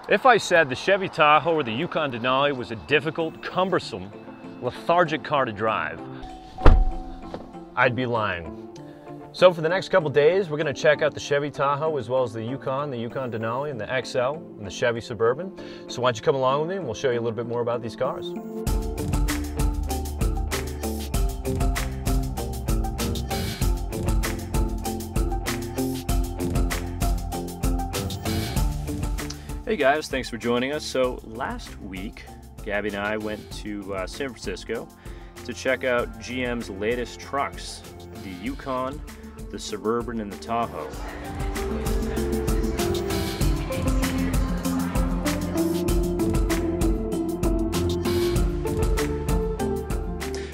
If I said the Chevy Tahoe or the Yukon Denali was a difficult, cumbersome, lethargic car to drive, I'd be lying. So for the next couple days, we're going to check out the Chevy Tahoe as well as the Yukon Denali, and the XL, and the Chevy Suburban. So why don't you come along with me and we'll show you a little bit more about these cars. Hey guys, thanks for joining us. So last week, Gabby and I went to San Francisco to check out GM's latest trucks, the Yukon, the Suburban, and the Tahoe.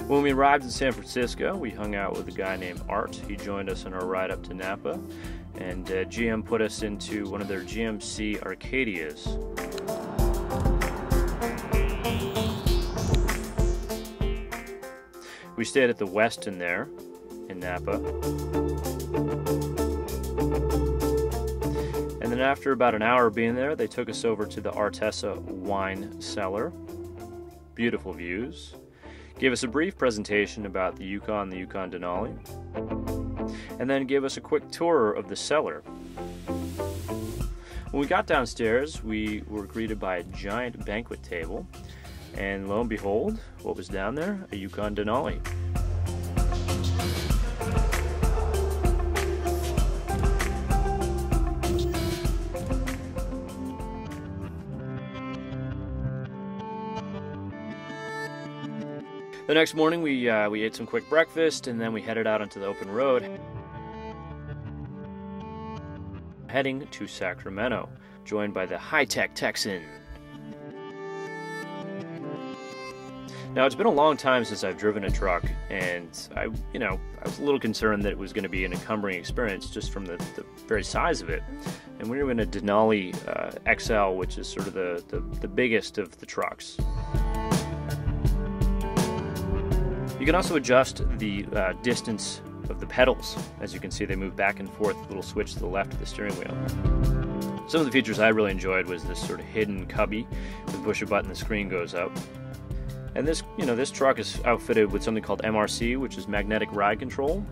When we arrived in San Francisco, we hung out with a guy named Art. He joined us on our ride up to Napa, and GM put us into one of their GMC Arcadias. We stayed at the Westin there in Napa. And then after about an hour being there, they took us over to the Artesa wine cellar. Beautiful views. Gave us a brief presentation about the Yukon Denali, and then gave us a quick tour of the cellar. When we got downstairs, we were greeted by a giant banquet table, and lo and behold, what was down there? A Yukon Denali. The next morning, we ate some quick breakfast, and then we headed out onto the open road, heading to Sacramento, joined by the high-tech Texan. Now, it's been a long time since I've driven a truck, and I was a little concerned that it was going to be an encumbering experience just from the very size of it. And we were in a Denali XL, which is sort of the biggest of the trucks. You can also adjust the distance of the pedals. As you can see, they move back and forth, a little switch to the left of the steering wheel. Some of the features I really enjoyed was this sort of hidden cubby. With push a button, the screen goes up. And this truck is outfitted with something called MRC, which is magnetic ride control.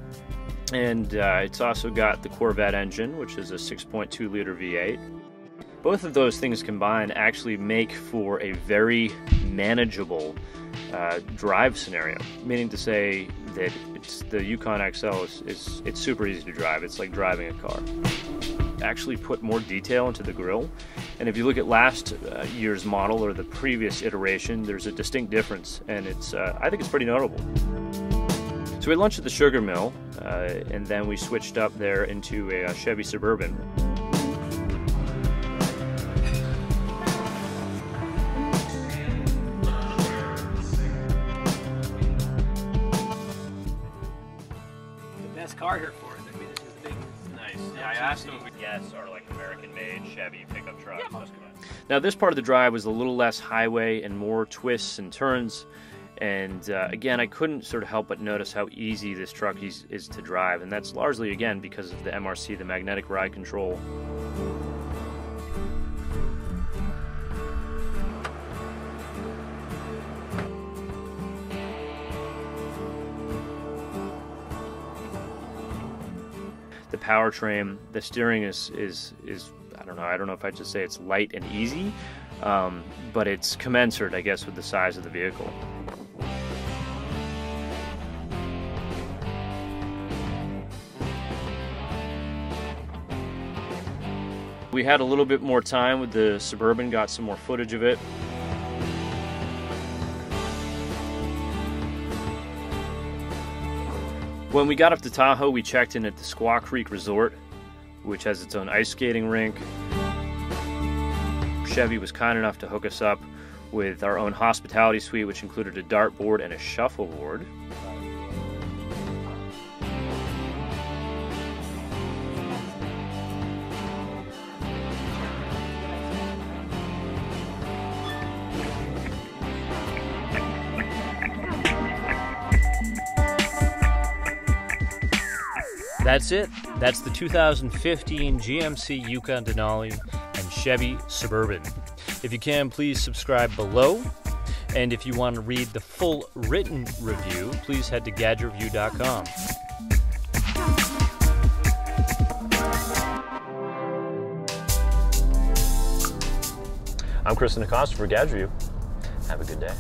And it's also got the Corvette engine, which is a 6.2 liter V8. Both of those things combined actually make for a very manageable drive scenario, meaning to say that the Yukon XL it's super easy to drive. It's like driving a car. Actually put more detail into the grille, and if you look at last year's model or the previous iteration, there's a distinct difference, and I think it's pretty notable. So we had lunch at the Sugar Mill, and then we switched up there into a Chevy Suburban. Car here for it. I mean, this is big. Nice. Yeah, I asked them if we guess are like American-made Chevy pickup trucks. Yeah. Now, this part of the drive was a little less highway and more twists and turns. And again, I couldn't sort of help but notice how easy this truck is to drive, and that's largely again because of the MRC, the magnetic ride control. The powertrain, the steering is I don't know if I just say it's light and easy, but it's commensurate, I guess, with the size of the vehicle. We had a little bit more time with the Suburban, got some more footage of it. When we got up to Tahoe, we checked in at the Squaw Creek Resort, which has its own ice skating rink. Chevy was kind enough to hook us up with our own hospitality suite, which included a dartboard and a shuffleboard. That's it. That's the 2015 GMC Yukon Denali and Chevy Suburban. If you can, please subscribe below. And if you want to read the full written review, please head to gadgetreview.com. I'm Chris Acosta for Gadget Review. Have a good day.